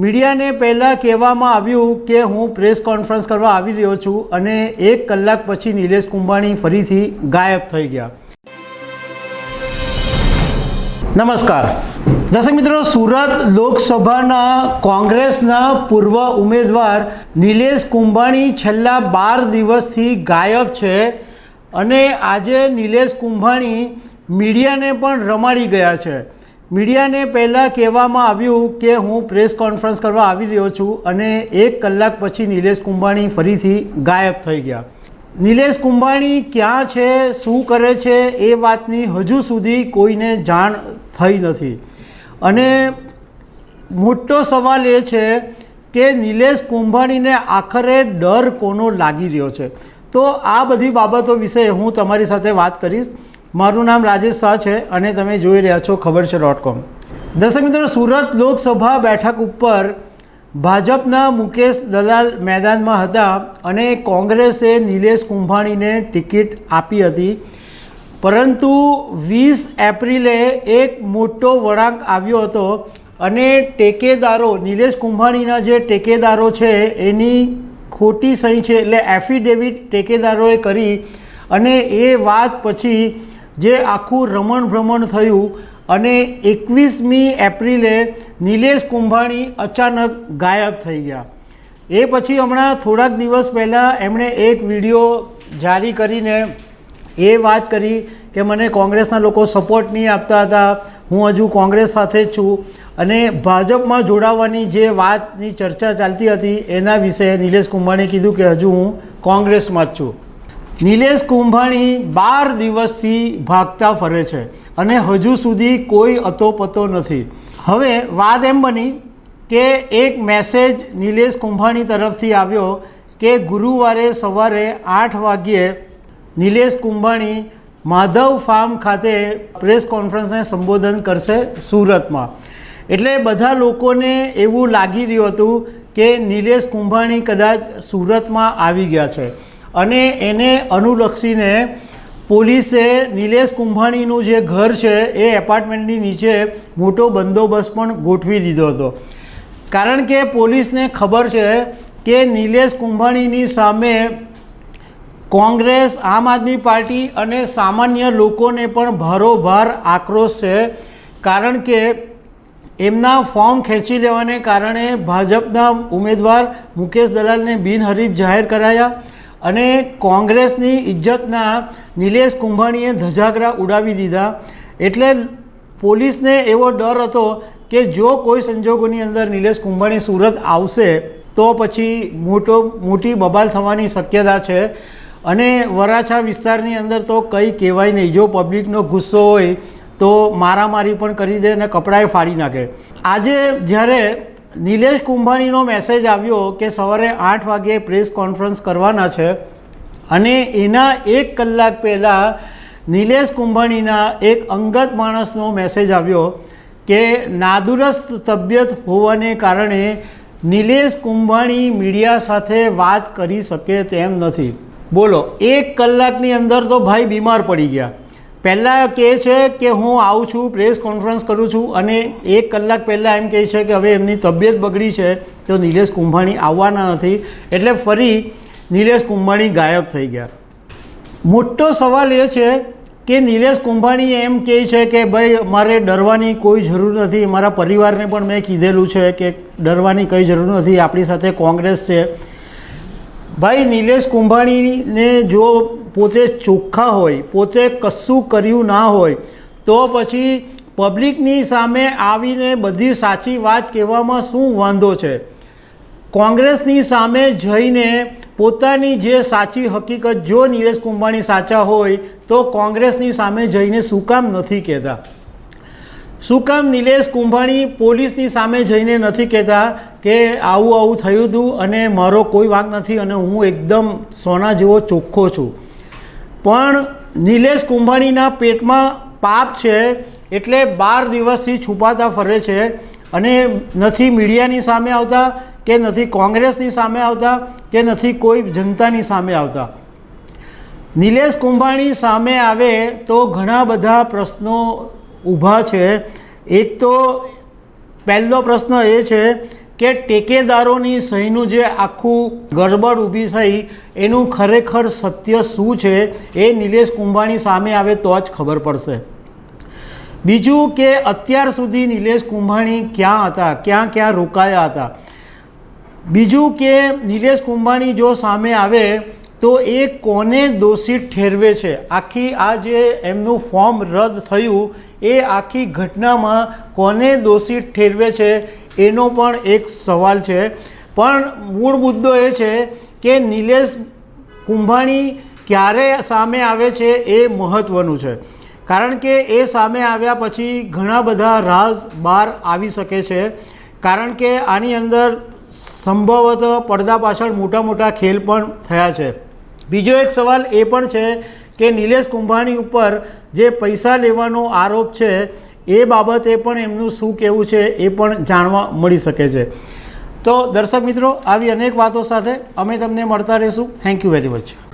મીડિયાને પહેલાં કહેવામાં આવ્યું કે હું પ્રેસ કોન્ફરન્સ કરવા આવી રહ્યો છું અને 1 કલાક પછી નિલેશ કુંભાણી ફરીથી ગાયબ થઈ ગયા। નમસ્કાર દર્શક મિત્રો, સુરત લોકસભાના કોંગ્રેસના પૂર્વ ઉમેદવાર નિલેશ કુંભાણી છેલ્લા 12 દિવસથી ગાયબ છે અને આજે નિલેશ કુંભાણી મીડિયાને પણ રમાડી ગયા છે। મીડિયાને પહેલાં કહેવામાં આવ્યું કે હું પ્રેસ કોન્ફરન્સ કરવા આવી રહ્યો છું અને 1 કલાક પછી નિલેશ કુંભાણી ફરીથી ગાયબ થઈ ગયા। નિલેશ કુંભાણી ક્યાં છે, શું કરે છે એ વાતની હજુ સુધી કોઈને જાણ થઈ નથી અને મોટો સવાલ એ છે કે નિલેશ કુંભાણીને આખરે ડર કોનો લાગી રહ્યો છે। તો આ બધી બાબતો વિશે હું તમારી સાથે વાત કરીશ। મારું નામ રાજેશ શાહ છે અને તમે જોઈ રહ્યા છો ખબરછે.com। દર્શક મિત્રો, સુરત લોકસભા બેઠક ઉપર ભાજપના મુકેશ દલાલ મેદાનમાં હતા અને કોંગ્રેસે નિલેશ કુંભાણીને ટિકિટ આપી હતી, પરંતુ 20 એપ્રિલે એક મોટો વળાંક આવ્યો હતો અને ટેકેદારો, નિલેશ કુંભાણીના જે ટેકેદારો છે એની ખોટી સહી છે, એટલે એફિડેવિટ ટેકેદારોએ કરી અને એ વાત પછી જે આખું રમણ ભ્રમણ થયું અને 21મી એપ્રિલે નિલેશ કુંભાણી અચાનક ગાયબ થઈ ગયા। એ પછી હમણાં થોડાક દિવસ પહેલાં એમણે એક વિડીયો જારી કરીને એ વાત કરી કે મને કોંગ્રેસના લોકો સપોર્ટ નહીં આપતા હતા, હું હજુ કોંગ્રેસ સાથે જ છું અને ભાજપમાં જોડાવાની જે વાતની ચર્ચા ચાલતી હતી એના વિશે નિલેશ કુંભાણીએ કીધું કે હજુ હું કોંગ્રેસમાં જ છું। નિલેશ કુંભાણી 12 દિવસથી ભાગતા ફરે છે અને હજુ સુધી કોઈ અતોપતો નથી। હવે વાત એમ બની કે એક મેસેજ નિલેશ કુંભાણી તરફથી આવ્યો કે ગુરુવારે સવારે 8 વાગ્યે નિલેશ કુંભાણી માધવ ફાર્મ ખાતે પ્રેસ કોન્ફરન્સને સંબોધન કરશે સુરતમાં। એટલે બધા લોકોને એવું લાગી રહ્યું હતું કે નિલેશ કુંભાણી કદાચ સુરતમાં આવી ગયા છે અને એને અનુલક્ષીને પોલીસે નિલેશ કુંભાણીનું જે ઘર છે એ એપાર્ટમેન્ટની નીચે મોટો બંદોબસ્ત પણ ગોઠવી દીધો હતો, કારણ કે પોલીસને ખબર છે કે નિલેશ કુંભાણીની સામે કોંગ્રેસ, આમ આદમી પાર્ટી અને સામાન્ય લોકોને પણ ભારોભાર આક્રોશ છે, કારણ કે એમના ફોર્મ ખેંચી લેવાને કારણે ભાજપના ઉમેદવાર મુકેશ દલાલને બિનહરીફ જાહેર કરાયા અને કોંગ્રેસની ઇજ્જતના નિલેશ કુંભાણીએ ધજાગરા ઉડાવી દીધા। એટલે પોલીસને એવો ડર હતો કે જો કોઈ સંજોગોની અંદર નિલેશ કુંભાણી સુરત આવશે તો પછી મોટી બબાલ થવાની શક્યતા છે અને વરાછા વિસ્તારની અંદર તો કંઈ કહેવાય નહીં, જો પબ્લિકનો ગુસ્સો હોય તો મારામારી પણ કરી દે અને કપડાએ ફાડી નાખે। આજે જ્યારે નિલેશ કુંભાણીનો મેસેજ આવ્યો કે સવારે 8 વાગ્યે પ્રેસ કોન્ફરન્સ કરવાના છે અને એના 1 કલાક પહેલાં નિલેશ કુંભાણીના એક અંગત માણસનો મેસેજ આવ્યો કે નાદુરસ્ત તબિયત હોવાને કારણે નિલેશ કુંભાણી મીડિયા સાથે વાત કરી શકે તેમ નથી। બોલો, 1 કલાકની અંદર તો ભાઈ બીમાર પડી ગયા। પહેલાં કહે છે કે હું આવું છું, પ્રેસ કોન્ફરન્સ કરું છું અને 1 કલાક પહેલાં એમ કહે છે કે હવે એમની તબિયત બગડી છે તો નિલેશ કુંભાણી આવવાના નથી, એટલે ફરી નિલેશ કુંભાણી ગાયબ થઈ ગયા। મોટો સવાલ એ છે કે નિલેશ કુંભાણી એમ કહે છે કે ભાઈ મારે ડરવાની કોઈ જરૂર નથી, મારા પરિવારને પણ મેં કીધેલું છે કે ડરવાની કંઈ જરૂર નથી, આપણી સાથે કોંગ્રેસ છે। ભાઈ નિલેશ કુંભાણીને જો પોતે ચોખ્ખા હોય, પોતે કશું કર્યું ના હોય તો પછી પબ્લિકની સામે આવીને બધી સાચી વાત કહેવામાં શું વાંધો છે? કોંગ્રેસની સામે જઈને પોતાની જે સાચી હકીકત, જો નિલેશ કુંભાણી સાચા હોય તો કોંગ્રેસની સામે જઈને શું કામ નથી કહેતા? શું કામ નિલેશ કુંભાણી પોલીસની સામે જઈને નથી કહેતા કે આવું આવું થયું હતું અને મારો કોઈ વાંક નથી અને હું એકદમ સોના જેવો ચોખ્ખો છું? પણ નિલેશ કુંભાણીના પેટમાં પાપ છે એટલે 12 દિવસથી છુપાતા ફરે છે અને નથી મીડિયાની સામે આવતા કે નથી કોંગ્રેસની સામે આવતા કે નથી કોઈ જનતાની સામે આવતા। નિલેશ કુંભાણી સામે આવે તો ઘણા બધા પ્રશ્નો ઊભા છે। એક તો પહેલો પ્રશ્ન એ છે કે ટેકેદારોની સહીનું જે આખું ગડબડ ઊભી થઈ એનું ખરેખર સત્ય શું છે એ નિલેશ કુંભાણી સામે આવે તો જ ખબર પડશે. બીજું કે અત્યાર સુધી નિલેશ કુંભાણી ક્યાં હતા, ક્યાં ક્યાં રોકાયા હતા. બીજું કે નિલેશ કુંભાણી જો સામે આવે તો એ કોને દોષિત ઠેરવે છે. આખી આ જે એમનું ફોર્મ રદ થયું એ આખી ઘટનામાં કોને દોષિત ઠેરવે છે એનો પણ એક સવાલ છે. પણ મૂળ મુદ્દો એ છે કે નિલેશ કુંભાણી ક્યારે સામે આવે છે એ મહત્ત્વનું છે. કારણ કે એ સામે આવ્યા પછી ઘણા બધા રાઝ બહાર આવી શકે છે. કારણ કે આની અંદર સંભવતઃ પડદા પાછળ મોટા મોટા ખેલ પણ થયા છે. બીજો એક સવાલ એ પણ છે કે નિલેશ કુંભાણી ઉપર જે પૈસા લેવાનો આરોપ છે એ બાબતે પણ એમનું શું કહેવું છે એ પણ જાણવા મળી શકે છે. તો દર્શક મિત્રો, આવી અનેક વાતો સાથે અમે તમને મળતા રહીશું. Thank you very much.